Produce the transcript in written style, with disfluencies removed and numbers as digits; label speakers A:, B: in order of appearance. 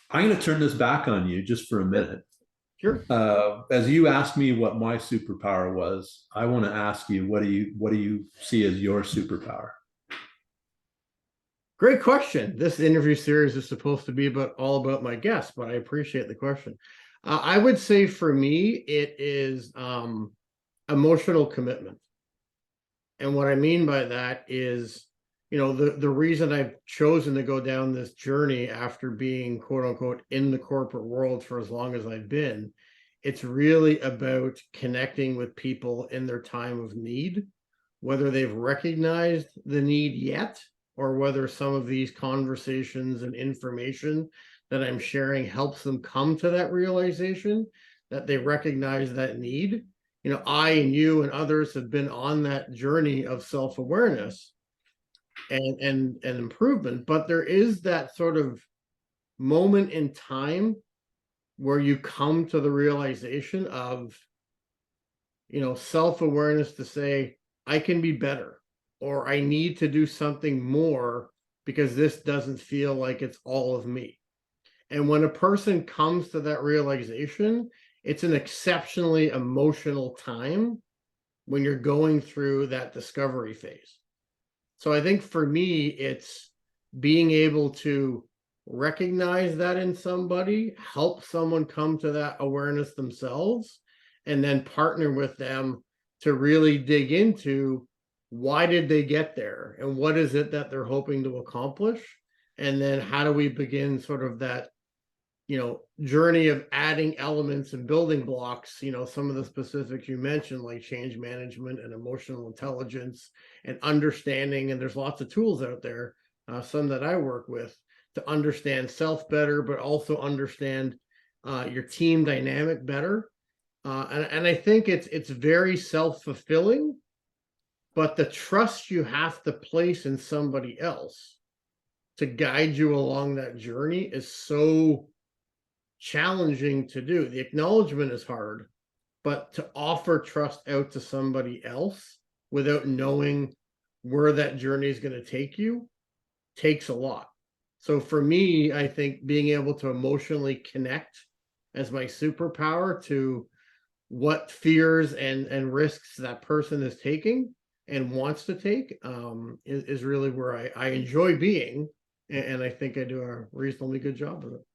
A: But I'm going to turn this back on you just for a minute.
B: Sure.
A: As you asked me what my superpower was, I want to ask you, what do you see as your superpower?
B: Great question. This interview series is supposed to be about all about my guests, but I appreciate the question. I would say for me, it is emotional commitment. And what I mean by that is, the reason I've chosen to go down this journey after being quote unquote in the corporate world for as long as I've been, it's really about connecting with people in their time of need, whether they've recognized the need yet, or whether some of these conversations and information that I'm sharing helps them come to that realization that they recognize that need. I and you and others have been on that journey of self-awareness and improvement, but there is that sort of moment in time where you come to the realization of, self-awareness to say, I can be better, or I need to do something more because this doesn't feel like it's all of me. And when a person comes to that realization, it's an exceptionally emotional time when you're going through that discovery phase. So I think for me, it's being able to recognize that in somebody, help someone come to that awareness themselves, and then partner with them to really dig into why did they get there and what is it that they're hoping to accomplish. And then how do we begin sort of that journey of adding elements and building blocks, some of the specifics you mentioned, like change management and emotional intelligence and understanding. And there's lots of tools out there, some that I work with, to understand self better, but also understand your team dynamic better. And I think it's very self-fulfilling, but the trust you have to place in somebody else to guide you along that journey is so challenging to do. The acknowledgement is hard, but to offer trust out to somebody else without knowing where that journey is going to take you takes a lot. So for me, I think being able to emotionally connect as my superpower to what fears and risks that person is taking and wants to take is really where I enjoy being. And I think I do a reasonably good job of it.